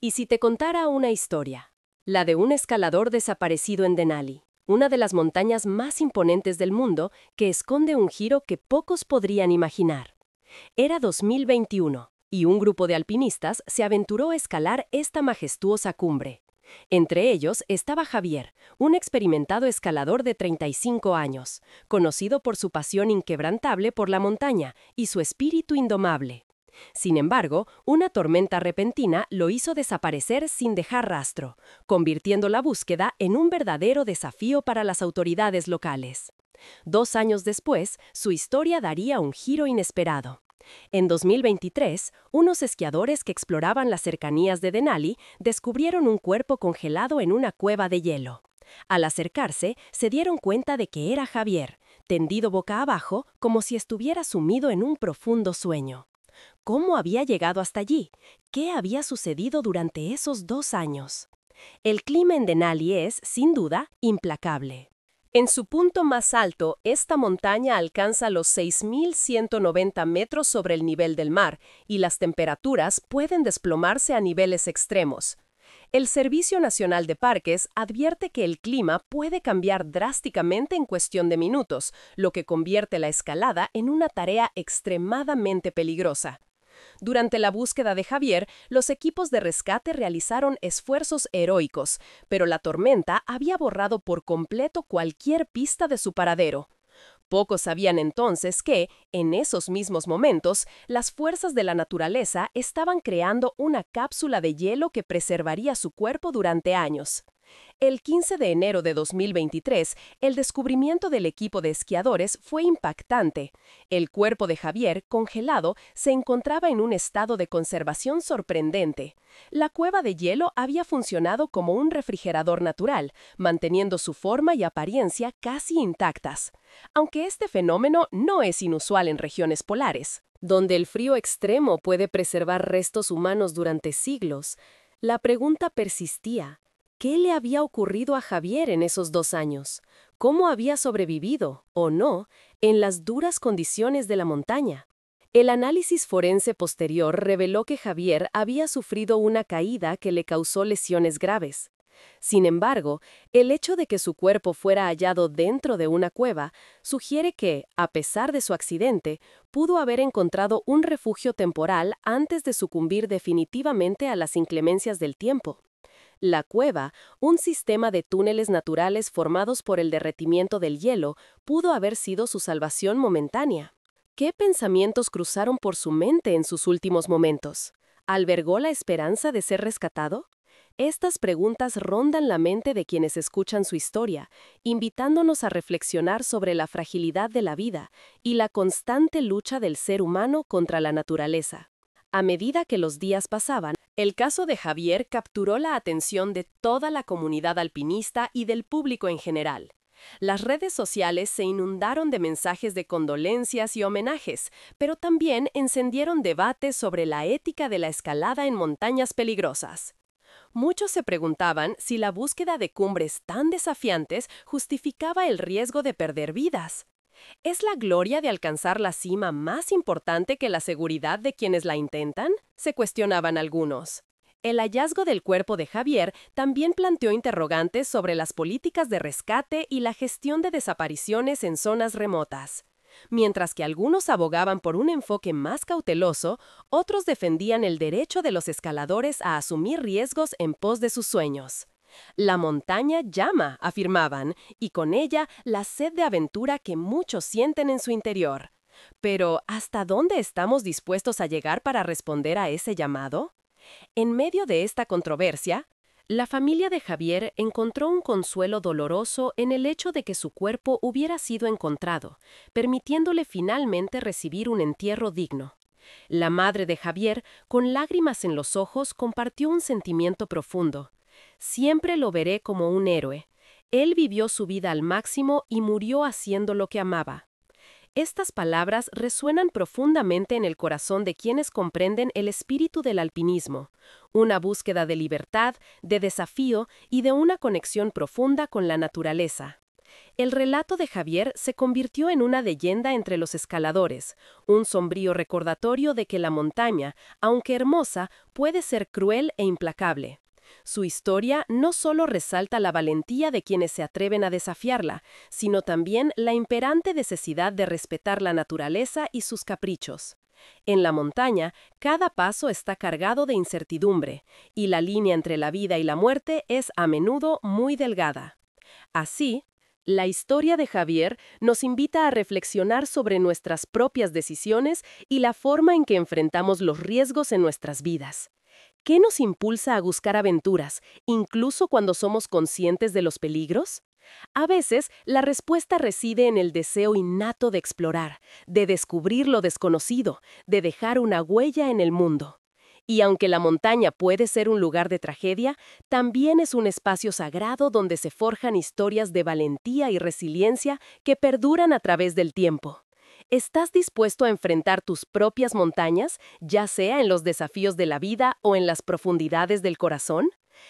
¿Y si te contara una historia? La de un escalador desaparecido en Denali, una de las montañas más imponentes del mundo que esconde un giro que pocos podrían imaginar. Era 2021 y un grupo de alpinistas se aventuró a escalar esta majestuosa cumbre. Entre ellos estaba Javier, un experimentado escalador de 35 años, conocido por su pasión inquebrantable por la montaña y su espíritu indomable. Sin embargo, una tormenta repentina lo hizo desaparecer sin dejar rastro, convirtiendo la búsqueda en un verdadero desafío para las autoridades locales. 2 años después, su historia daría un giro inesperado. En 2023, unos esquiadores que exploraban las cercanías de Denali descubrieron un cuerpo congelado en una cueva de hielo. Al acercarse, se dieron cuenta de que era Javier, tendido boca abajo como si estuviera sumido en un profundo sueño. ¿Cómo había llegado hasta allí? ¿Qué había sucedido durante esos 2 años? El clima en Denali es, sin duda, implacable. En su punto más alto, esta montaña alcanza los 6.190 metros sobre el nivel del mar y las temperaturas pueden desplomarse a niveles extremos. El Servicio Nacional de Parques advierte que el clima puede cambiar drásticamente en cuestión de minutos, lo que convierte la escalada en una tarea extremadamente peligrosa. Durante la búsqueda de Javier, los equipos de rescate realizaron esfuerzos heroicos, pero la tormenta había borrado por completo cualquier pista de su paradero. Pocos sabían entonces que, en esos mismos momentos, las fuerzas de la naturaleza estaban creando una cápsula de hielo que preservaría su cuerpo durante años. El 15 de enero de 2023, el descubrimiento del equipo de esquiadores fue impactante. El cuerpo de Javier, congelado, se encontraba en un estado de conservación sorprendente. La cueva de hielo había funcionado como un refrigerador natural, manteniendo su forma y apariencia casi intactas. Aunque este fenómeno no es inusual en regiones polares, donde el frío extremo puede preservar restos humanos durante siglos, la pregunta persistía. ¿Qué le había ocurrido a Javier en esos 2 años? ¿Cómo había sobrevivido, o no, en las duras condiciones de la montaña? El análisis forense posterior reveló que Javier había sufrido una caída que le causó lesiones graves. Sin embargo, el hecho de que su cuerpo fuera hallado dentro de una cueva sugiere que, a pesar de su accidente, pudo haber encontrado un refugio temporal antes de sucumbir definitivamente a las inclemencias del tiempo. La cueva, un sistema de túneles naturales formados por el derretimiento del hielo, pudo haber sido su salvación momentánea. ¿Qué pensamientos cruzaron por su mente en sus últimos momentos? ¿Albergó la esperanza de ser rescatado? Estas preguntas rondan la mente de quienes escuchan su historia, invitándonos a reflexionar sobre la fragilidad de la vida y la constante lucha del ser humano contra la naturaleza. A medida que los días pasaban, el caso de Javier capturó la atención de toda la comunidad alpinista y del público en general. Las redes sociales se inundaron de mensajes de condolencias y homenajes, pero también encendieron debates sobre la ética de la escalada en montañas peligrosas. Muchos se preguntaban si la búsqueda de cumbres tan desafiantes justificaba el riesgo de perder vidas. ¿Es la gloria de alcanzar la cima más importante que la seguridad de quienes la intentan? Se cuestionaban algunos. El hallazgo del cuerpo de Javier también planteó interrogantes sobre las políticas de rescate y la gestión de desapariciones en zonas remotas. Mientras que algunos abogaban por un enfoque más cauteloso, otros defendían el derecho de los escaladores a asumir riesgos en pos de sus sueños. La montaña llama, afirmaban, y con ella la sed de aventura que muchos sienten en su interior. Pero, ¿hasta dónde estamos dispuestos a llegar para responder a ese llamado? En medio de esta controversia, la familia de Javier encontró un consuelo doloroso en el hecho de que su cuerpo hubiera sido encontrado, permitiéndole finalmente recibir un entierro digno. La madre de Javier, con lágrimas en los ojos, compartió un sentimiento profundo. Siempre lo veré como un héroe. Él vivió su vida al máximo y murió haciendo lo que amaba. Estas palabras resuenan profundamente en el corazón de quienes comprenden el espíritu del alpinismo, una búsqueda de libertad, de desafío y de una conexión profunda con la naturaleza. El relato de Javier se convirtió en una leyenda entre los escaladores, un sombrío recordatorio de que la montaña, aunque hermosa, puede ser cruel e implacable. Su historia no solo resalta la valentía de quienes se atreven a desafiarla, sino también la imperante necesidad de respetar la naturaleza y sus caprichos. En la montaña, cada paso está cargado de incertidumbre, y la línea entre la vida y la muerte es a menudo muy delgada. Así, la historia de Javier nos invita a reflexionar sobre nuestras propias decisiones y la forma en que enfrentamos los riesgos en nuestras vidas. ¿Qué nos impulsa a buscar aventuras, incluso cuando somos conscientes de los peligros? A veces, la respuesta reside en el deseo innato de explorar, de descubrir lo desconocido, de dejar una huella en el mundo. Y aunque la montaña puede ser un lugar de tragedia, también es un espacio sagrado donde se forjan historias de valentía y resiliencia que perduran a través del tiempo. ¿Estás dispuesto a enfrentar tus propias montañas, ya sea en los desafíos de la vida o en las profundidades del corazón?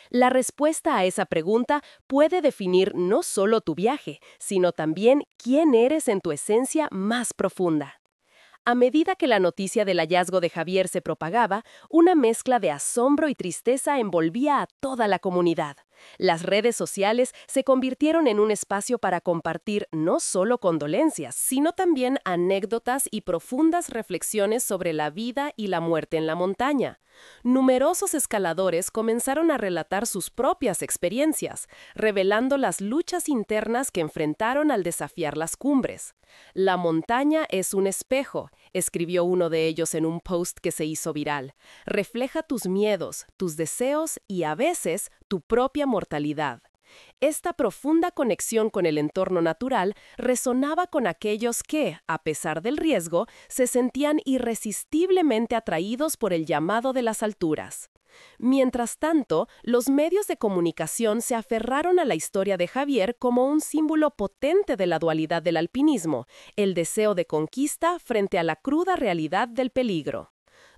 La respuesta a esa pregunta puede definir no solo tu viaje, sino también quién eres en tu esencia más profunda. A medida que la noticia del hallazgo de Javier se propagaba, una mezcla de asombro y tristeza envolvía a toda la comunidad. Las redes sociales se convirtieron en un espacio para compartir no solo condolencias, sino también anécdotas y profundas reflexiones sobre la vida y la muerte en la montaña. Numerosos escaladores comenzaron a relatar sus propias experiencias, revelando las luchas internas que enfrentaron al desafiar las cumbres. «La montaña es un espejo», escribió uno de ellos en un post que se hizo viral. «Refleja tus miedos, tus deseos y, a veces, tu propia mortalidad». Esta profunda conexión con el entorno natural resonaba con aquellos que, a pesar del riesgo, se sentían irresistiblemente atraídos por el llamado de las alturas. Mientras tanto, los medios de comunicación se aferraron a la historia de Javier como un símbolo potente de la dualidad del alpinismo, el deseo de conquista frente a la cruda realidad del peligro.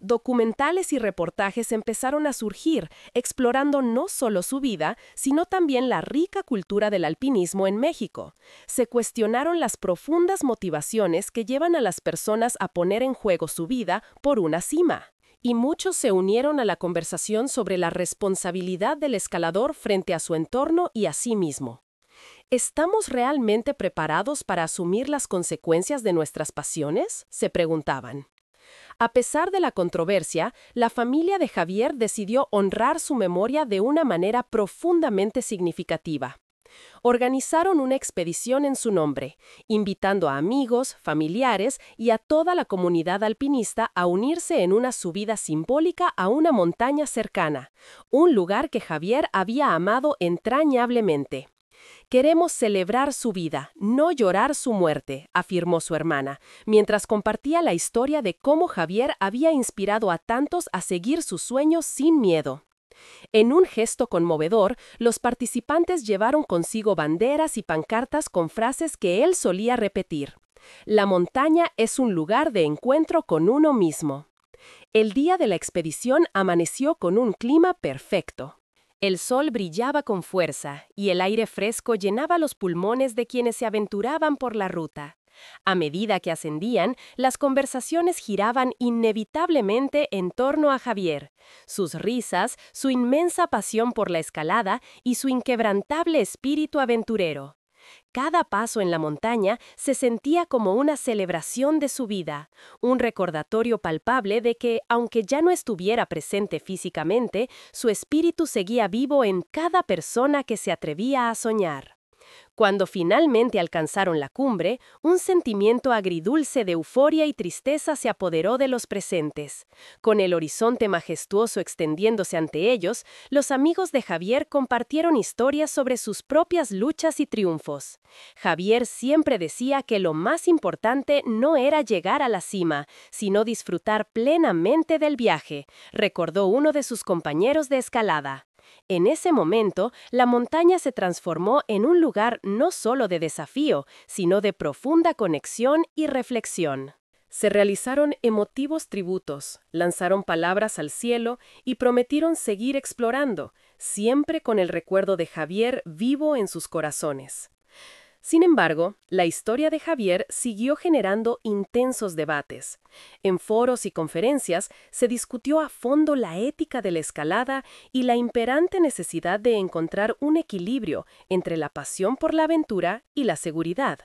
Documentales y reportajes empezaron a surgir, explorando no solo su vida, sino también la rica cultura del alpinismo en México. Se cuestionaron las profundas motivaciones que llevan a las personas a poner en juego su vida por una cima. Y muchos se unieron a la conversación sobre la responsabilidad del escalador frente a su entorno y a sí mismo. ¿Estamos realmente preparados para asumir las consecuencias de nuestras pasiones?, se preguntaban. A pesar de la controversia, la familia de Javier decidió honrar su memoria de una manera profundamente significativa. Organizaron una expedición en su nombre, invitando a amigos, familiares y a toda la comunidad alpinista a unirse en una subida simbólica a una montaña cercana, un lugar que Javier había amado entrañablemente. «Queremos celebrar su vida, no llorar su muerte», afirmó su hermana, mientras compartía la historia de cómo Javier había inspirado a tantos a seguir sus sueños sin miedo. En un gesto conmovedor, los participantes llevaron consigo banderas y pancartas con frases que él solía repetir. «La montaña es un lugar de encuentro con uno mismo». El día de la expedición amaneció con un clima perfecto. El sol brillaba con fuerza y el aire fresco llenaba los pulmones de quienes se aventuraban por la ruta. A medida que ascendían, las conversaciones giraban inevitablemente en torno a Javier, sus risas, su inmensa pasión por la escalada y su inquebrantable espíritu aventurero. Cada paso en la montaña se sentía como una celebración de su vida, un recordatorio palpable de que, aunque ya no estuviera presente físicamente, su espíritu seguía vivo en cada persona que se atrevía a soñar. Cuando finalmente alcanzaron la cumbre, un sentimiento agridulce de euforia y tristeza se apoderó de los presentes. Con el horizonte majestuoso extendiéndose ante ellos, los amigos de Javier compartieron historias sobre sus propias luchas y triunfos. Javier siempre decía que lo más importante no era llegar a la cima, sino disfrutar plenamente del viaje, recordó uno de sus compañeros de escalada. En ese momento, la montaña se transformó en un lugar no solo de desafío, sino de profunda conexión y reflexión. Se realizaron emotivos tributos, lanzaron palabras al cielo y prometieron seguir explorando, siempre con el recuerdo de Javier vivo en sus corazones. Sin embargo, la historia de Javier siguió generando intensos debates. En foros y conferencias se discutió a fondo la ética de la escalada y la imperante necesidad de encontrar un equilibrio entre la pasión por la aventura y la seguridad.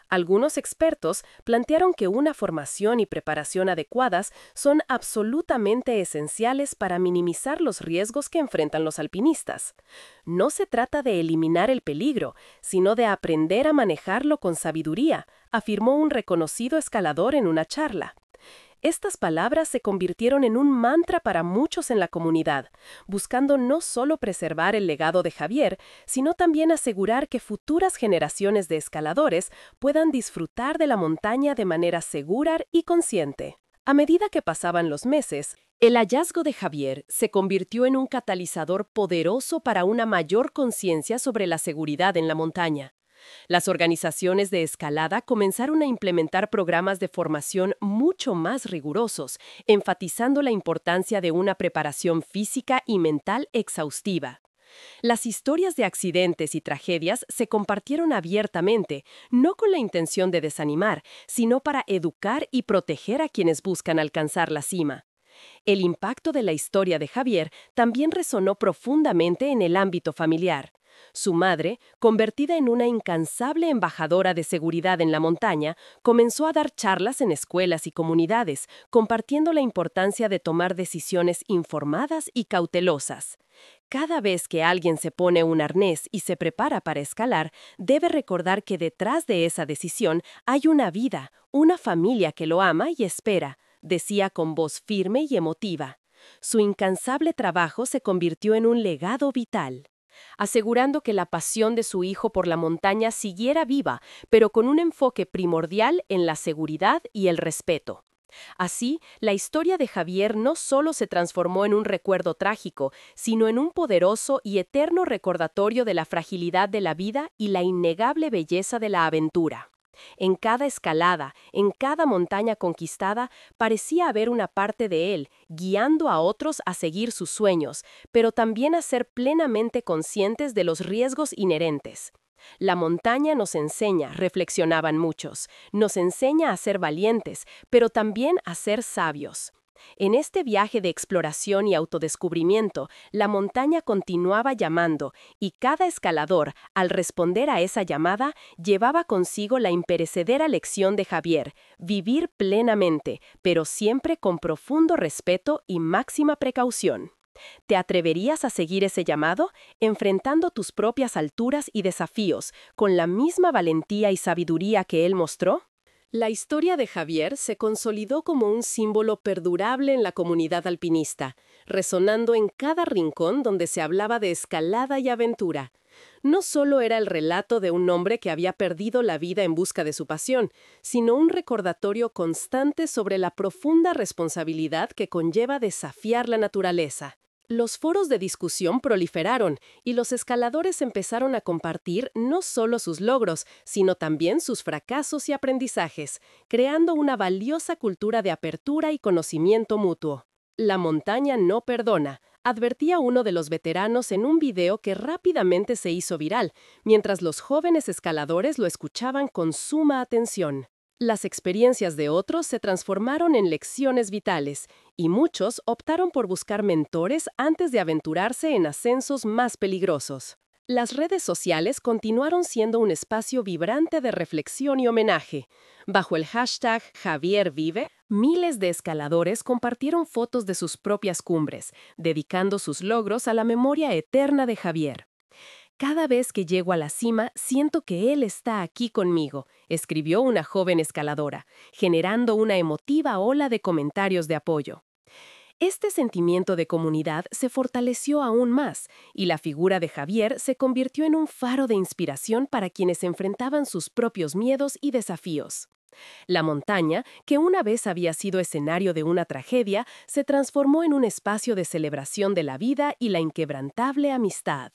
Algunos expertos plantearon que una formación y preparación adecuadas son absolutamente esenciales para minimizar los riesgos que enfrentan los alpinistas. No se trata de eliminar el peligro, sino de aprender a manejarlo con sabiduría, afirmó un reconocido escalador en una charla. Estas palabras se convirtieron en un mantra para muchos en la comunidad, buscando no solo preservar el legado de Javier, sino también asegurar que futuras generaciones de escaladores puedan disfrutar de la montaña de manera segura y consciente. A medida que pasaban los meses, el hallazgo de Javier se convirtió en un catalizador poderoso para una mayor conciencia sobre la seguridad en la montaña. Las organizaciones de escalada comenzaron a implementar programas de formación mucho más rigurosos, enfatizando la importancia de una preparación física y mental exhaustiva. Las historias de accidentes y tragedias se compartieron abiertamente, no con la intención de desanimar, sino para educar y proteger a quienes buscan alcanzar la cima. El impacto de la historia de Javier también resonó profundamente en el ámbito familiar. Su madre, convertida en una incansable embajadora de seguridad en la montaña, comenzó a dar charlas en escuelas y comunidades, compartiendo la importancia de tomar decisiones informadas y cautelosas. Cada vez que alguien se pone un arnés y se prepara para escalar, debe recordar que detrás de esa decisión hay una vida, una familia que lo ama y espera, decía con voz firme y emotiva. Su incansable trabajo se convirtió en un legado vital, asegurando que la pasión de su hijo por la montaña siguiera viva, pero con un enfoque primordial en la seguridad y el respeto. Así, la historia de Javier no solo se transformó en un recuerdo trágico, sino en un poderoso y eterno recordatorio de la fragilidad de la vida y la innegable belleza de la aventura. En cada escalada, en cada montaña conquistada, parecía haber una parte de él, guiando a otros a seguir sus sueños, pero también a ser plenamente conscientes de los riesgos inherentes. La montaña nos enseña, reflexionaban muchos, nos enseña a ser valientes, pero también a ser sabios. En este viaje de exploración y autodescubrimiento, la montaña continuaba llamando, y cada escalador, al responder a esa llamada, llevaba consigo la imperecedera lección de Javier: vivir plenamente, pero siempre con profundo respeto y máxima precaución. ¿Te atreverías a seguir ese llamado, enfrentando tus propias alturas y desafíos, con la misma valentía y sabiduría que él mostró? La historia de Javier se consolidó como un símbolo perdurable en la comunidad alpinista, resonando en cada rincón donde se hablaba de escalada y aventura. No solo era el relato de un hombre que había perdido la vida en busca de su pasión, sino un recordatorio constante sobre la profunda responsabilidad que conlleva desafiar la naturaleza. Los foros de discusión proliferaron y los escaladores empezaron a compartir no solo sus logros, sino también sus fracasos y aprendizajes, creando una valiosa cultura de apertura y conocimiento mutuo. La montaña no perdona, advertía uno de los veteranos en un video que rápidamente se hizo viral, mientras los jóvenes escaladores lo escuchaban con suma atención. Las experiencias de otros se transformaron en lecciones vitales, y muchos optaron por buscar mentores antes de aventurarse en ascensos más peligrosos. Las redes sociales continuaron siendo un espacio vibrante de reflexión y homenaje. Bajo el hashtag #JavierVive, miles de escaladores compartieron fotos de sus propias cumbres, dedicando sus logros a la memoria eterna de Javier. Cada vez que llego a la cima, siento que él está aquí conmigo, escribió una joven escaladora, generando una emotiva ola de comentarios de apoyo. Este sentimiento de comunidad se fortaleció aún más, y la figura de Javier se convirtió en un faro de inspiración para quienes enfrentaban sus propios miedos y desafíos. La montaña, que una vez había sido escenario de una tragedia, se transformó en un espacio de celebración de la vida y la inquebrantable amistad.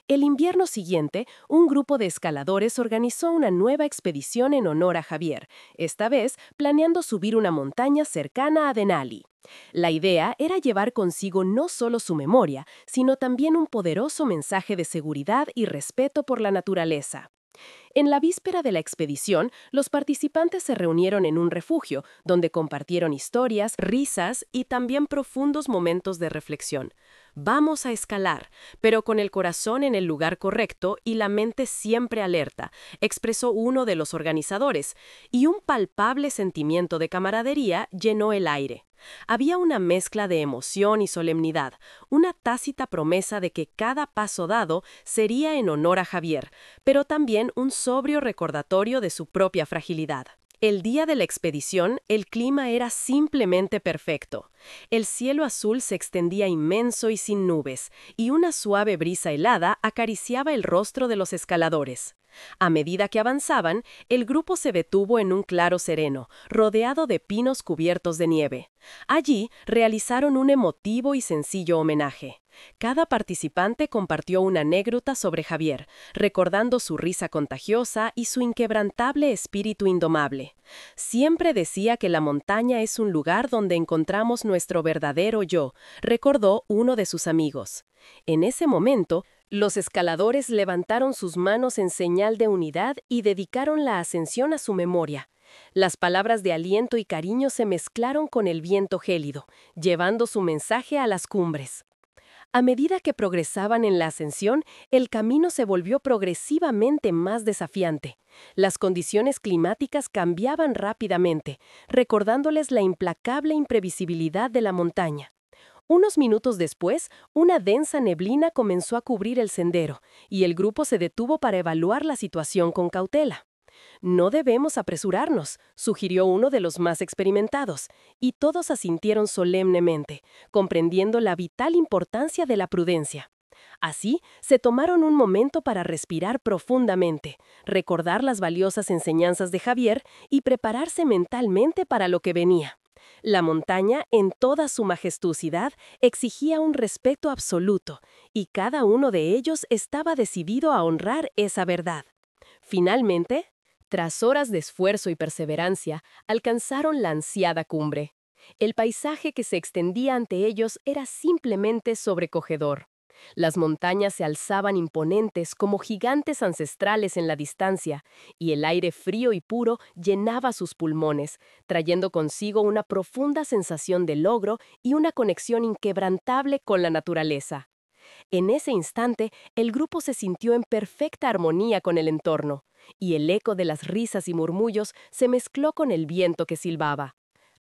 El invierno siguiente, un grupo de escaladores organizó una nueva expedición en honor a Javier, esta vez planeando subir una montaña cercana a Denali. La idea era llevar consigo no solo su memoria, sino también un poderoso mensaje de seguridad y respeto por la naturaleza. En la víspera de la expedición, los participantes se reunieron en un refugio, donde compartieron historias, risas y también profundos momentos de reflexión. Vamos a escalar, pero con el corazón en el lugar correcto y la mente siempre alerta, expresó uno de los organizadores, y un palpable sentimiento de camaradería llenó el aire. Había una mezcla de emoción y solemnidad, una tácita promesa de que cada paso dado sería en honor a Javier, pero también un sobrio recordatorio de su propia fragilidad. El día de la expedición, el clima era simplemente perfecto. El cielo azul se extendía inmenso y sin nubes, y una suave brisa helada acariciaba el rostro de los escaladores. A medida que avanzaban, el grupo se detuvo en un claro sereno, rodeado de pinos cubiertos de nieve. Allí realizaron un emotivo y sencillo homenaje. Cada participante compartió una anécdota sobre Javier, recordando su risa contagiosa y su inquebrantable espíritu indomable. Siempre decía que la montaña es un lugar donde encontramos nuestro verdadero yo, recordó uno de sus amigos. En ese momento, los escaladores levantaron sus manos en señal de unidad y dedicaron la ascensión a su memoria. Las palabras de aliento y cariño se mezclaron con el viento gélido, llevando su mensaje a las cumbres. A medida que progresaban en la ascensión, el camino se volvió progresivamente más desafiante. Las condiciones climáticas cambiaban rápidamente, recordándoles la implacable imprevisibilidad de la montaña. Unos minutos después, una densa neblina comenzó a cubrir el sendero, y el grupo se detuvo para evaluar la situación con cautela. No debemos apresurarnos, sugirió uno de los más experimentados, y todos asintieron solemnemente, comprendiendo la vital importancia de la prudencia. Así, se tomaron un momento para respirar profundamente, recordar las valiosas enseñanzas de Javier y prepararse mentalmente para lo que venía. La montaña, en toda su majestuosidad, exigía un respeto absoluto, y cada uno de ellos estaba decidido a honrar esa verdad. Finalmente, tras horas de esfuerzo y perseverancia, alcanzaron la ansiada cumbre. El paisaje que se extendía ante ellos era simplemente sobrecogedor. Las montañas se alzaban imponentes como gigantes ancestrales en la distancia, y el aire frío y puro llenaba sus pulmones, trayendo consigo una profunda sensación de logro y una conexión inquebrantable con la naturaleza. En ese instante, el grupo se sintió en perfecta armonía con el entorno, y el eco de las risas y murmullos se mezcló con el viento que silbaba.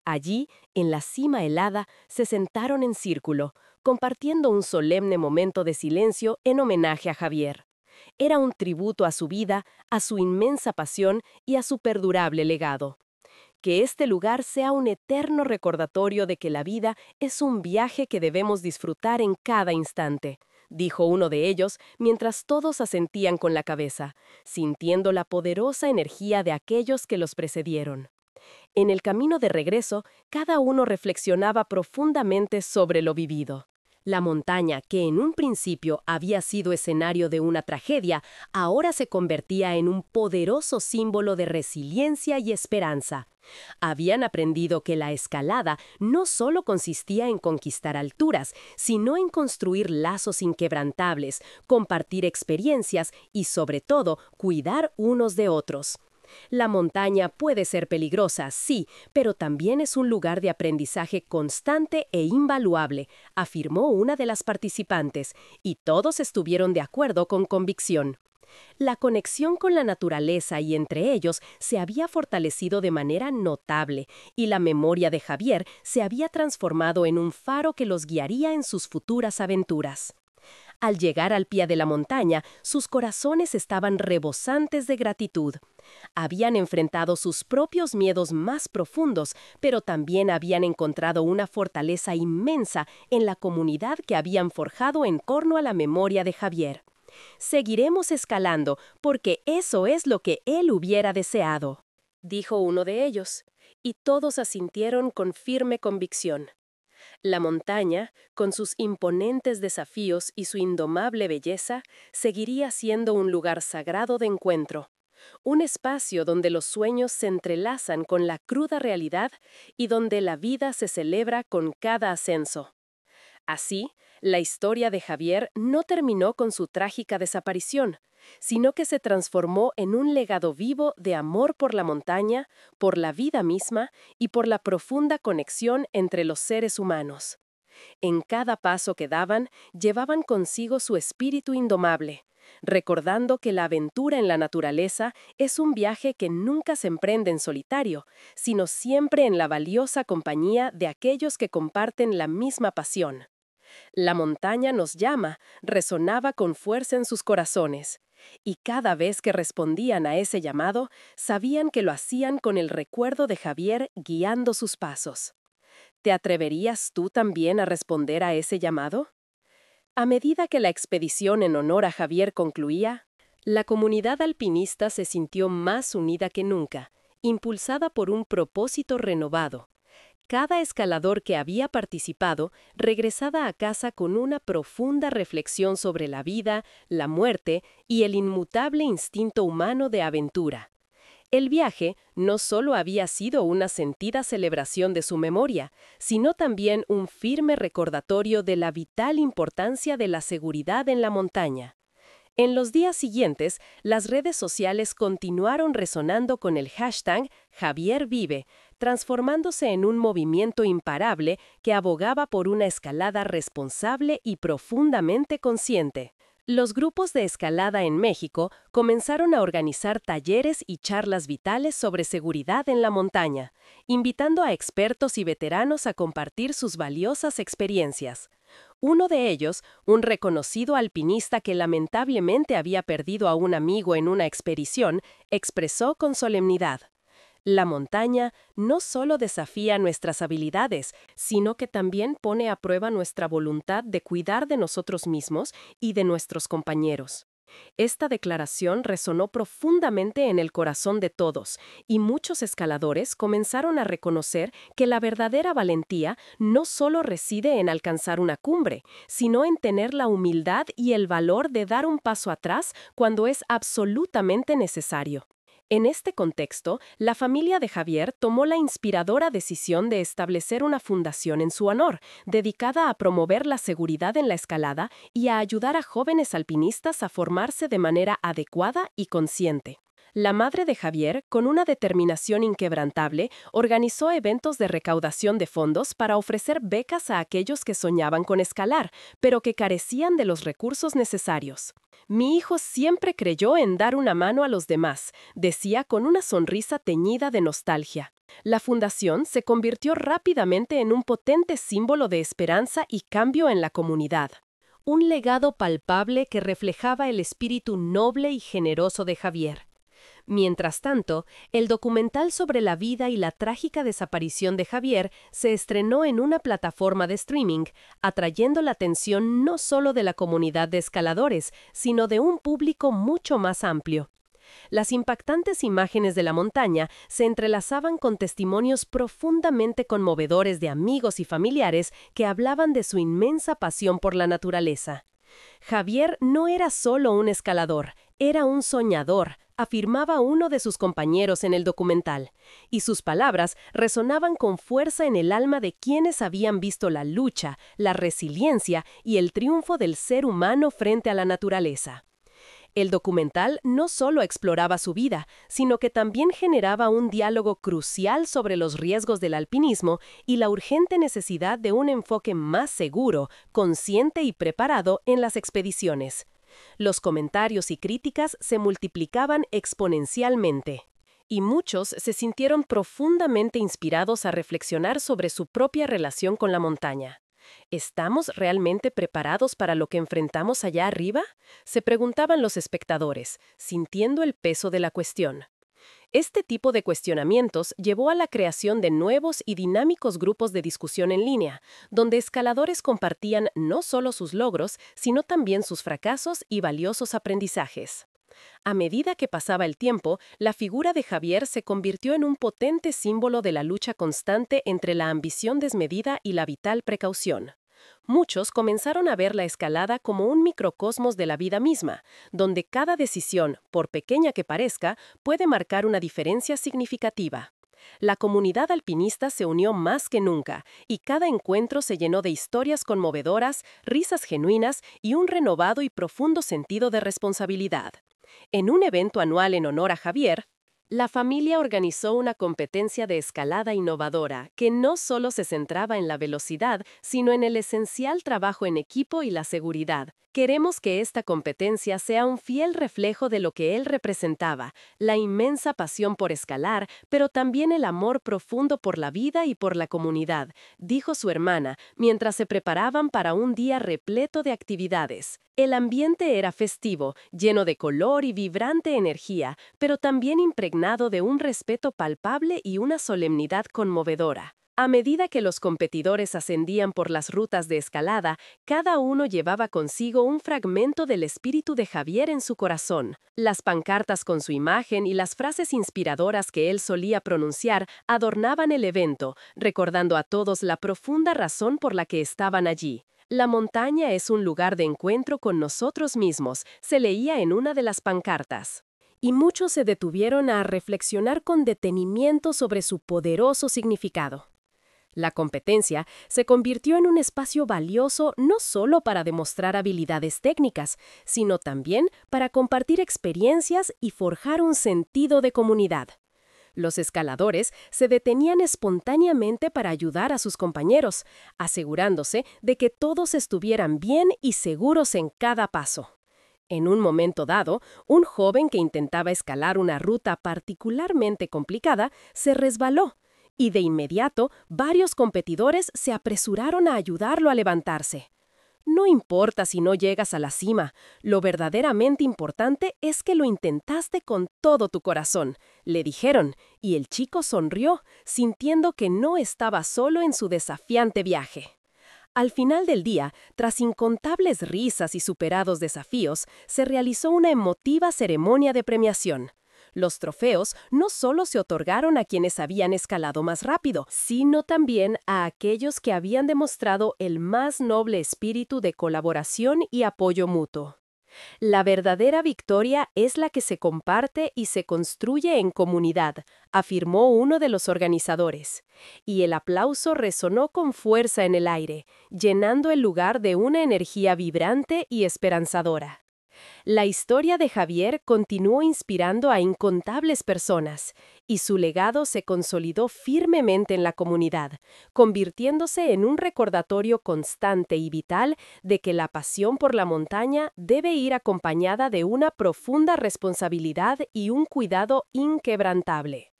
Allí, en la cima helada, se sentaron en círculo, compartiendo un solemne momento de silencio en homenaje a Javier. Era un tributo a su vida, a su inmensa pasión y a su perdurable legado. Que este lugar sea un eterno recordatorio de que la vida es un viaje que debemos disfrutar en cada instante, dijo uno de ellos mientras todos asentían con la cabeza, sintiendo la poderosa energía de aquellos que los precedieron. En el camino de regreso, cada uno reflexionaba profundamente sobre lo vivido. La montaña, que en un principio había sido escenario de una tragedia, ahora se convertía en un poderoso símbolo de resiliencia y esperanza. Habían aprendido que la escalada no solo consistía en conquistar alturas, sino en construir lazos inquebrantables, compartir experiencias y, sobre todo, cuidar unos de otros. La montaña puede ser peligrosa, sí, pero también es un lugar de aprendizaje constante e invaluable, afirmó una de las participantes, y todos estuvieron de acuerdo con convicción. La conexión con la naturaleza y entre ellos se había fortalecido de manera notable, y la memoria de Javier se había transformado en un faro que los guiaría en sus futuras aventuras. Al llegar al pie de la montaña, sus corazones estaban rebosantes de gratitud. Habían enfrentado sus propios miedos más profundos, pero también habían encontrado una fortaleza inmensa en la comunidad que habían forjado en torno a la memoria de Javier. Seguiremos escalando, porque eso es lo que él hubiera deseado, dijo uno de ellos, y todos asintieron con firme convicción. La montaña, con sus imponentes desafíos y su indomable belleza, seguiría siendo un lugar sagrado de encuentro, un espacio donde los sueños se entrelazan con la cruda realidad y donde la vida se celebra con cada ascenso. Así, La historia de Javier no terminó con su trágica desaparición, sino que se transformó en un legado vivo de amor por la montaña, por la vida misma y por la profunda conexión entre los seres humanos. En cada paso que daban, llevaban consigo su espíritu indomable, recordando que la aventura en la naturaleza es un viaje que nunca se emprende en solitario, sino siempre en la valiosa compañía de aquellos que comparten la misma pasión. La montaña nos llama, resonaba con fuerza en sus corazones, y cada vez que respondían a ese llamado, sabían que lo hacían con el recuerdo de Javier guiando sus pasos. ¿Te atreverías tú también a responder a ese llamado? A medida que la expedición en honor a Javier concluía, la comunidad alpinista se sintió más unida que nunca, impulsada por un propósito renovado. Cada escalador que había participado regresaba a casa con una profunda reflexión sobre la vida, la muerte y el inmutable instinto humano de aventura. El viaje no solo había sido una sentida celebración de su memoria, sino también un firme recordatorio de la vital importancia de la seguridad en la montaña. En los días siguientes, las redes sociales continuaron resonando con el hashtag Javier Vive, transformándose en un movimiento imparable que abogaba por una escalada responsable y profundamente consciente. Los grupos de escalada en México comenzaron a organizar talleres y charlas vitales sobre seguridad en la montaña, invitando a expertos y veteranos a compartir sus valiosas experiencias. Uno de ellos, un reconocido alpinista que lamentablemente había perdido a un amigo en una expedición, expresó con solemnidad: la montaña no solo desafía nuestras habilidades, sino que también pone a prueba nuestra voluntad de cuidar de nosotros mismos y de nuestros compañeros. Esta declaración resonó profundamente en el corazón de todos, y muchos escaladores comenzaron a reconocer que la verdadera valentía no solo reside en alcanzar una cumbre, sino en tener la humildad y el valor de dar un paso atrás cuando es absolutamente necesario. En este contexto, la familia de Javier tomó la inspiradora decisión de establecer una fundación en su honor, dedicada a promover la seguridad en la escalada y a ayudar a jóvenes alpinistas a formarse de manera adecuada y consciente. La madre de Javier, con una determinación inquebrantable, organizó eventos de recaudación de fondos para ofrecer becas a aquellos que soñaban con escalar, pero que carecían de los recursos necesarios. Mi hijo siempre creyó en dar una mano a los demás, decía con una sonrisa teñida de nostalgia. La fundación se convirtió rápidamente en un potente símbolo de esperanza y cambio en la comunidad. Un legado palpable que reflejaba el espíritu noble y generoso de Javier. Mientras tanto, el documental sobre la vida y la trágica desaparición de Javier se estrenó en una plataforma de streaming, atrayendo la atención no solo de la comunidad de escaladores, sino de un público mucho más amplio. Las impactantes imágenes de la montaña se entrelazaban con testimonios profundamente conmovedores de amigos y familiares que hablaban de su inmensa pasión por la naturaleza. Javier no era solo un escalador, era un soñador, afirmaba uno de sus compañeros en el documental, y sus palabras resonaban con fuerza en el alma de quienes habían visto la lucha, la resiliencia y el triunfo del ser humano frente a la naturaleza. El documental no solo exploraba su vida, sino que también generaba un diálogo crucial sobre los riesgos del alpinismo y la urgente necesidad de un enfoque más seguro, consciente y preparado en las expediciones. Los comentarios y críticas se multiplicaban exponencialmente, y muchos se sintieron profundamente inspirados a reflexionar sobre su propia relación con la montaña. ¿Estamos realmente preparados para lo que enfrentamos allá arriba?, se preguntaban los espectadores, sintiendo el peso de la cuestión. Este tipo de cuestionamientos llevó a la creación de nuevos y dinámicos grupos de discusión en línea, donde escaladores compartían no solo sus logros, sino también sus fracasos y valiosos aprendizajes. A medida que pasaba el tiempo, la figura de Javier se convirtió en un potente símbolo de la lucha constante entre la ambición desmedida y la vital precaución. Muchos comenzaron a ver la escalada como un microcosmos de la vida misma, donde cada decisión, por pequeña que parezca, puede marcar una diferencia significativa. La comunidad alpinista se unió más que nunca, y cada encuentro se llenó de historias conmovedoras, risas genuinas y un renovado y profundo sentido de responsabilidad. En un evento anual en honor a Javier, la familia organizó una competencia de escalada innovadora que no solo se centraba en la velocidad, sino en el esencial trabajo en equipo y la seguridad. Queremos que esta competencia sea un fiel reflejo de lo que él representaba, la inmensa pasión por escalar, pero también el amor profundo por la vida y por la comunidad, dijo su hermana, mientras se preparaban para un día repleto de actividades. El ambiente era festivo, lleno de color y vibrante energía, pero también impregnado de un respeto palpable y una solemnidad conmovedora. A medida que los competidores ascendían por las rutas de escalada, cada uno llevaba consigo un fragmento del espíritu de Javier en su corazón. Las pancartas con su imagen y las frases inspiradoras que él solía pronunciar adornaban el evento, recordando a todos la profunda razón por la que estaban allí. La montaña es un lugar de encuentro con nosotros mismos, se leía en una de las pancartas. Y muchos se detuvieron a reflexionar con detenimiento sobre su poderoso significado. La competencia se convirtió en un espacio valioso no solo para demostrar habilidades técnicas, sino también para compartir experiencias y forjar un sentido de comunidad. Los escaladores se detenían espontáneamente para ayudar a sus compañeros, asegurándose de que todos estuvieran bien y seguros en cada paso. En un momento dado, un joven que intentaba escalar una ruta particularmente complicada se resbaló, y de inmediato varios competidores se apresuraron a ayudarlo a levantarse. No importa si no llegas a la cima, lo verdaderamente importante es que lo intentaste con todo tu corazón, le dijeron, y el chico sonrió, sintiendo que no estaba solo en su desafiante viaje. Al final del día, tras incontables risas y superados desafíos, se realizó una emotiva ceremonia de premiación. Los trofeos no solo se otorgaron a quienes habían escalado más rápido, sino también a aquellos que habían demostrado el más noble espíritu de colaboración y apoyo mutuo. La verdadera victoria es la que se comparte y se construye en comunidad, afirmó uno de los organizadores. Y el aplauso resonó con fuerza en el aire, llenando el lugar de una energía vibrante y esperanzadora. La historia de Javier continuó inspirando a incontables personas, y su legado se consolidó firmemente en la comunidad, convirtiéndose en un recordatorio constante y vital de que la pasión por la montaña debe ir acompañada de una profunda responsabilidad y un cuidado inquebrantable.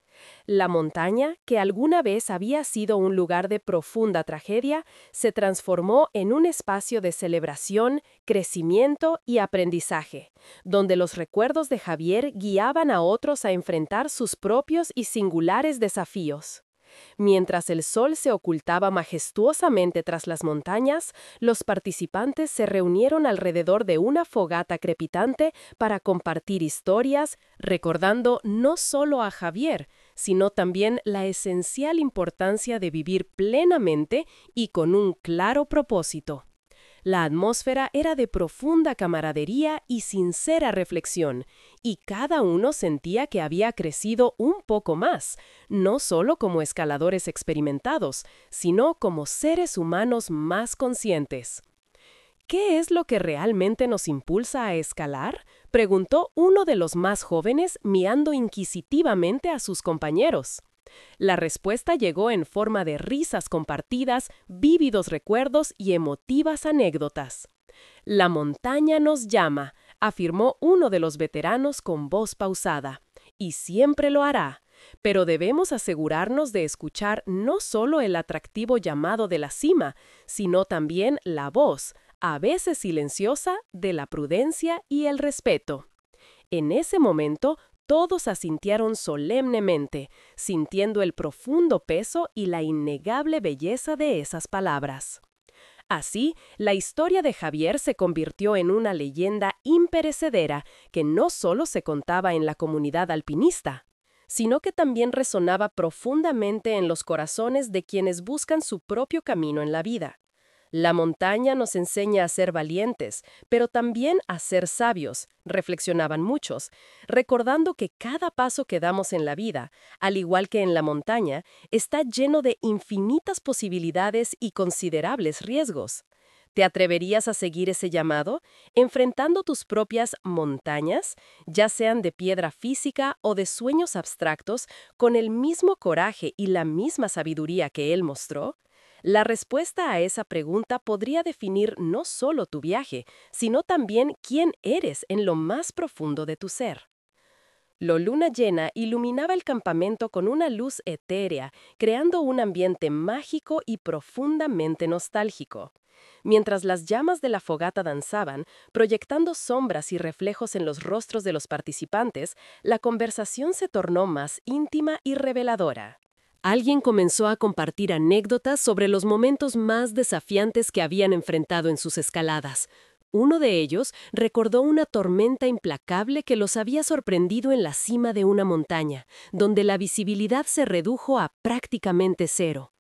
La montaña, que alguna vez había sido un lugar de profunda tragedia, se transformó en un espacio de celebración, crecimiento y aprendizaje, donde los recuerdos de Javier guiaban a otros a enfrentar sus propios y singulares desafíos. Mientras el sol se ocultaba majestuosamente tras las montañas, los participantes se reunieron alrededor de una fogata crepitante para compartir historias, recordando no solo a Javier, sino también la esencial importancia de vivir plenamente y con un claro propósito. La atmósfera era de profunda camaradería y sincera reflexión, y cada uno sentía que había crecido un poco más, no solo como escaladores experimentados, sino como seres humanos más conscientes. ¿Qué es lo que realmente nos impulsa a escalar?, preguntó uno de los más jóvenes mirando inquisitivamente a sus compañeros. La respuesta llegó en forma de risas compartidas, vívidos recuerdos y emotivas anécdotas. «La montaña nos llama», afirmó uno de los veteranos con voz pausada, «y siempre lo hará. Pero debemos asegurarnos de escuchar no solo el atractivo llamado de la cima, sino también la voz, a veces silenciosa, de la prudencia y el respeto». En ese momento, todos asintieron solemnemente, sintiendo el profundo peso y la innegable belleza de esas palabras. Así, la historia de Javier se convirtió en una leyenda imperecedera que no solo se contaba en la comunidad alpinista, sino que también resonaba profundamente en los corazones de quienes buscan su propio camino en la vida. La montaña nos enseña a ser valientes, pero también a ser sabios, reflexionaban muchos, recordando que cada paso que damos en la vida, al igual que en la montaña, está lleno de infinitas posibilidades y considerables riesgos. ¿Te atreverías a seguir ese llamado, enfrentando tus propias montañas, ya sean de piedra física o de sueños abstractos, con el mismo coraje y la misma sabiduría que él mostró? La respuesta a esa pregunta podría definir no solo tu viaje, sino también quién eres en lo más profundo de tu ser. La luna llena iluminaba el campamento con una luz etérea, creando un ambiente mágico y profundamente nostálgico. Mientras las llamas de la fogata danzaban, proyectando sombras y reflejos en los rostros de los participantes, la conversación se tornó más íntima y reveladora. Alguien comenzó a compartir anécdotas sobre los momentos más desafiantes que habían enfrentado en sus escaladas. Uno de ellos recordó una tormenta implacable que los había sorprendido en la cima de una montaña, donde la visibilidad se redujo a prácticamente cero.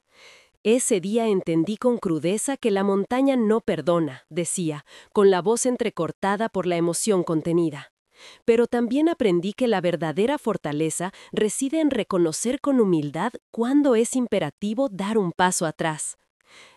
Ese día entendí con crudeza que la montaña no perdona, decía, con la voz entrecortada por la emoción contenida. Pero también aprendí que la verdadera fortaleza reside en reconocer con humildad cuándo es imperativo dar un paso atrás.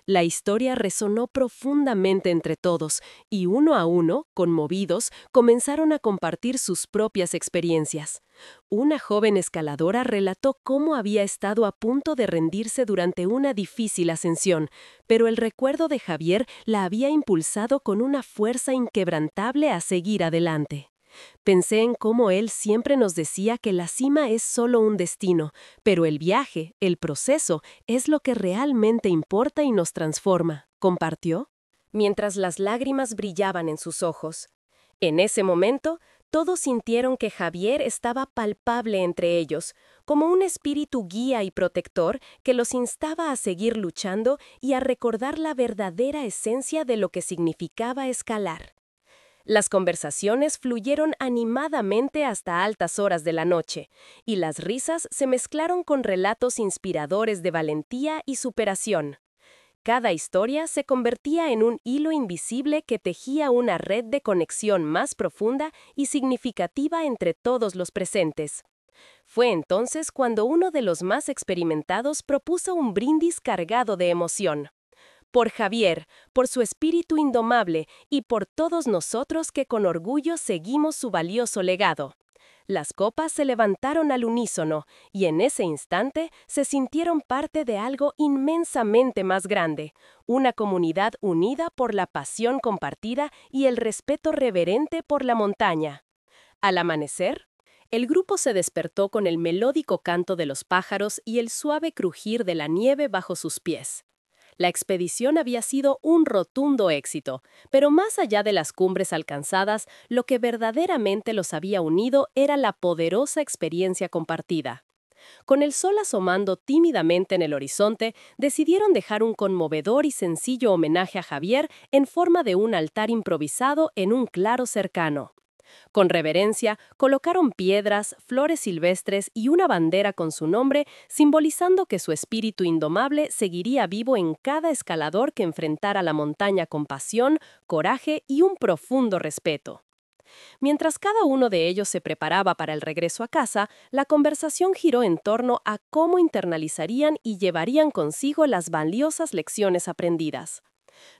La historia resonó profundamente entre todos, y uno a uno, conmovidos, comenzaron a compartir sus propias experiencias. Una joven escaladora relató cómo había estado a punto de rendirse durante una difícil ascensión, pero el recuerdo de Javier la había impulsado con una fuerza inquebrantable a seguir adelante. Pensé en cómo él siempre nos decía que la cima es solo un destino, pero el viaje, el proceso, es lo que realmente importa y nos transforma, compartió, mientras las lágrimas brillaban en sus ojos. En ese momento, todos sintieron que Javier estaba palpable entre ellos, como un espíritu guía y protector que los instaba a seguir luchando y a recordar la verdadera esencia de lo que significaba escalar. Las conversaciones fluyeron animadamente hasta altas horas de la noche, y las risas se mezclaron con relatos inspiradores de valentía y superación. Cada historia se convertía en un hilo invisible que tejía una red de conexión más profunda y significativa entre todos los presentes. Fue entonces cuando uno de los más experimentados propuso un brindis cargado de emoción. Por Javier, por su espíritu indomable y por todos nosotros que con orgullo seguimos su valioso legado. Las copas se levantaron al unísono y en ese instante se sintieron parte de algo inmensamente más grande, una comunidad unida por la pasión compartida y el respeto reverente por la montaña. Al amanecer, el grupo se despertó con el melódico canto de los pájaros y el suave crujir de la nieve bajo sus pies. La expedición había sido un rotundo éxito, pero más allá de las cumbres alcanzadas, lo que verdaderamente los había unido era la poderosa experiencia compartida. Con el sol asomando tímidamente en el horizonte, decidieron dejar un conmovedor y sencillo homenaje a Javier en forma de un altar improvisado en un claro cercano. Con reverencia, colocaron piedras, flores silvestres y una bandera con su nombre, simbolizando que su espíritu indomable seguiría vivo en cada escalador que enfrentara la montaña con pasión, coraje y un profundo respeto. Mientras cada uno de ellos se preparaba para el regreso a casa, la conversación giró en torno a cómo internalizarían y llevarían consigo las valiosas lecciones aprendidas.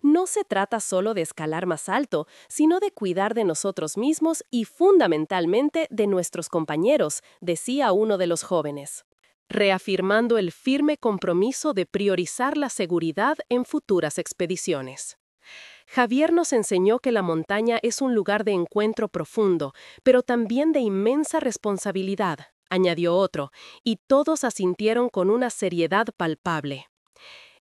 No se trata solo de escalar más alto, sino de cuidar de nosotros mismos y fundamentalmente de nuestros compañeros, decía uno de los jóvenes, reafirmando el firme compromiso de priorizar la seguridad en futuras expediciones. Javier nos enseñó que la montaña es un lugar de encuentro profundo, pero también de inmensa responsabilidad, añadió otro, y todos asintieron con una seriedad palpable.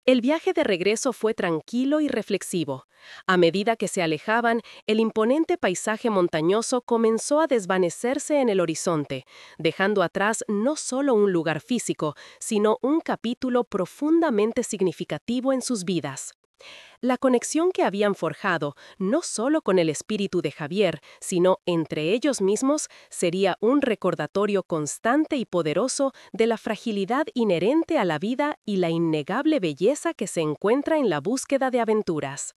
El viaje de regreso fue tranquilo y reflexivo. A medida que se alejaban, el imponente paisaje montañoso comenzó a desvanecerse en el horizonte, dejando atrás no solo un lugar físico, sino un capítulo profundamente significativo en sus vidas. La conexión que habían forjado, no solo con el espíritu de Javier, sino entre ellos mismos, sería un recordatorio constante y poderoso de la fragilidad inherente a la vida y la innegable belleza que se encuentra en la búsqueda de aventuras.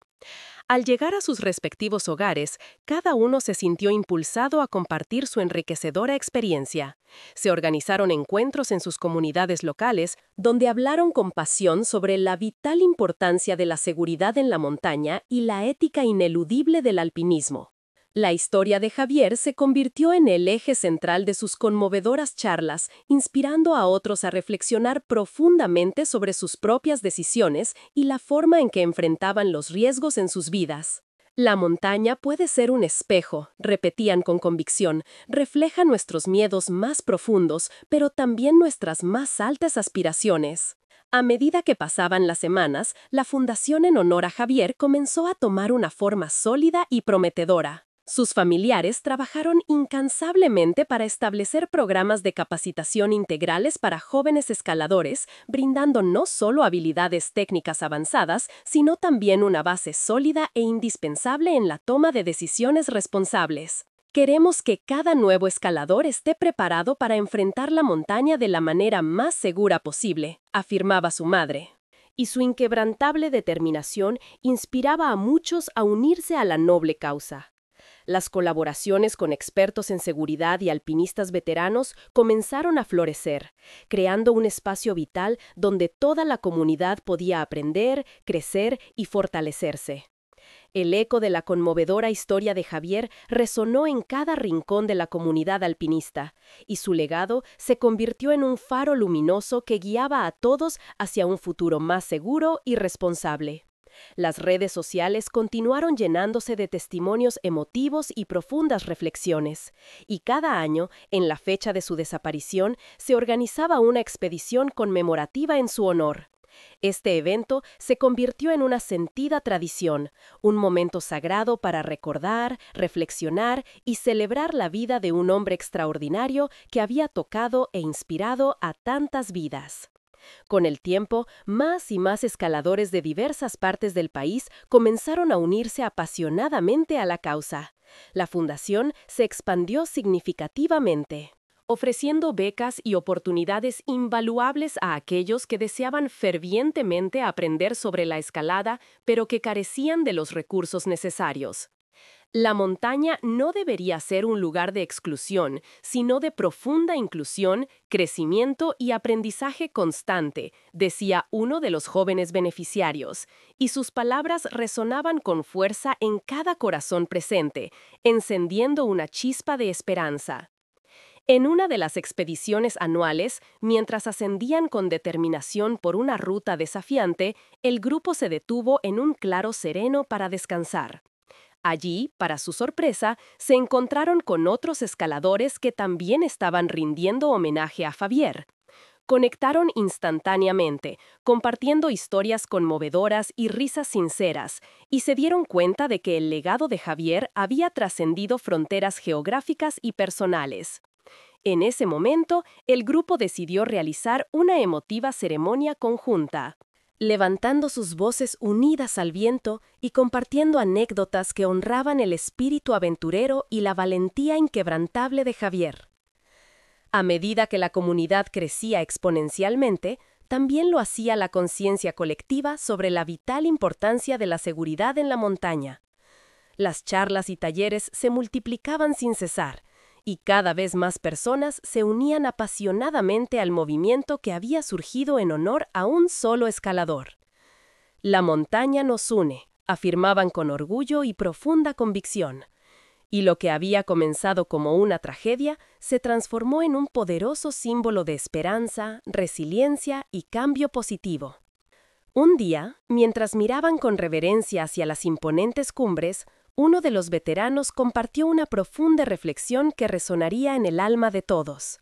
Al llegar a sus respectivos hogares, cada uno se sintió impulsado a compartir su enriquecedora experiencia. Se organizaron encuentros en sus comunidades locales, donde hablaron con pasión sobre la vital importancia de la seguridad en la montaña y la ética ineludible del alpinismo. La historia de Javier se convirtió en el eje central de sus conmovedoras charlas, inspirando a otros a reflexionar profundamente sobre sus propias decisiones y la forma en que enfrentaban los riesgos en sus vidas. La montaña puede ser un espejo, repetían con convicción, refleja nuestros miedos más profundos, pero también nuestras más altas aspiraciones. A medida que pasaban las semanas, la fundación en honor a Javier comenzó a tomar una forma sólida y prometedora. Sus familiares trabajaron incansablemente para establecer programas de capacitación integrales para jóvenes escaladores, brindando no solo habilidades técnicas avanzadas, sino también una base sólida e indispensable en la toma de decisiones responsables. Queremos que cada nuevo escalador esté preparado para enfrentar la montaña de la manera más segura posible, afirmaba su madre. Y su inquebrantable determinación inspiraba a muchos a unirse a la noble causa. Las colaboraciones con expertos en seguridad y alpinistas veteranos comenzaron a florecer, creando un espacio vital donde toda la comunidad podía aprender, crecer y fortalecerse. El eco de la conmovedora historia de Javier resonó en cada rincón de la comunidad alpinista, y su legado se convirtió en un faro luminoso que guiaba a todos hacia un futuro más seguro y responsable. Las redes sociales continuaron llenándose de testimonios emotivos y profundas reflexiones, y cada año, en la fecha de su desaparición, se organizaba una expedición conmemorativa en su honor. Este evento se convirtió en una sentida tradición, un momento sagrado para recordar, reflexionar y celebrar la vida de un hombre extraordinario que había tocado e inspirado a tantas vidas. Con el tiempo, más y más escaladores de diversas partes del país comenzaron a unirse apasionadamente a la causa. La fundación se expandió significativamente, ofreciendo becas y oportunidades invaluables a aquellos que deseaban fervientemente aprender sobre la escalada, pero que carecían de los recursos necesarios. La montaña no debería ser un lugar de exclusión, sino de profunda inclusión, crecimiento y aprendizaje constante, decía uno de los jóvenes beneficiarios, y sus palabras resonaban con fuerza en cada corazón presente, encendiendo una chispa de esperanza. En una de las expediciones anuales, mientras ascendían con determinación por una ruta desafiante, el grupo se detuvo en un claro sereno para descansar. Allí, para su sorpresa, se encontraron con otros escaladores que también estaban rindiendo homenaje a Javier. Conectaron instantáneamente, compartiendo historias conmovedoras y risas sinceras, y se dieron cuenta de que el legado de Javier había trascendido fronteras geográficas y personales. En ese momento, el grupo decidió realizar una emotiva ceremonia conjunta, levantando sus voces unidas al viento y compartiendo anécdotas que honraban el espíritu aventurero y la valentía inquebrantable de Javier. A medida que la comunidad crecía exponencialmente, también lo hacía la conciencia colectiva sobre la vital importancia de la seguridad en la montaña. Las charlas y talleres se multiplicaban sin cesar, y cada vez más personas se unían apasionadamente al movimiento que había surgido en honor a un solo escalador. La montaña nos une, afirmaban con orgullo y profunda convicción, y lo que había comenzado como una tragedia se transformó en un poderoso símbolo de esperanza, resiliencia y cambio positivo. Un día, mientras miraban con reverencia hacia las imponentes cumbres, uno de los veteranos compartió una profunda reflexión que resonaría en el alma de todos.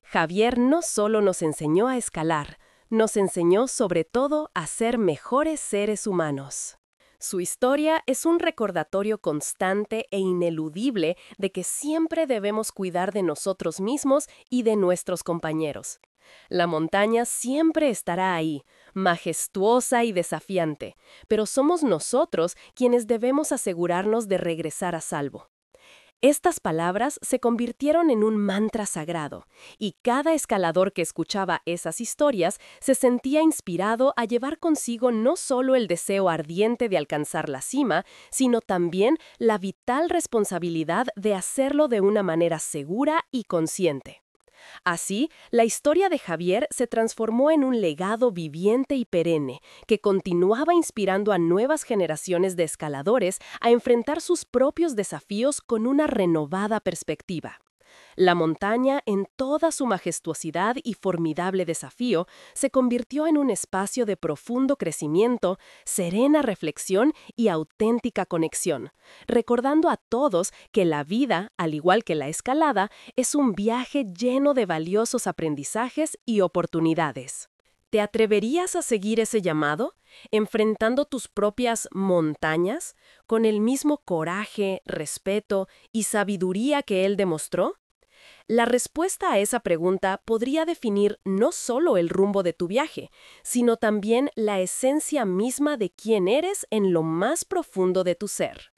Javier no solo nos enseñó a escalar, nos enseñó sobre todo a ser mejores seres humanos. Su historia es un recordatorio constante e ineludible de que siempre debemos cuidar de nosotros mismos y de nuestros compañeros. La montaña siempre estará ahí, majestuosa y desafiante, pero somos nosotros quienes debemos asegurarnos de regresar a salvo. Estas palabras se convirtieron en un mantra sagrado, y cada escalador que escuchaba esas historias se sentía inspirado a llevar consigo no solo el deseo ardiente de alcanzar la cima, sino también la vital responsabilidad de hacerlo de una manera segura y consciente. Así, la historia de Javier se transformó en un legado viviente y perenne, que continuaba inspirando a nuevas generaciones de escaladores a enfrentar sus propios desafíos con una renovada perspectiva. La montaña, en toda su majestuosidad y formidable desafío, se convirtió en un espacio de profundo crecimiento, serena reflexión y auténtica conexión, recordando a todos que la vida, al igual que la escalada, es un viaje lleno de valiosos aprendizajes y oportunidades. ¿Te atreverías a seguir ese llamado, enfrentando tus propias montañas, con el mismo coraje, respeto y sabiduría que él demostró? La respuesta a esa pregunta podría definir no solo el rumbo de tu viaje, sino también la esencia misma de quién eres en lo más profundo de tu ser.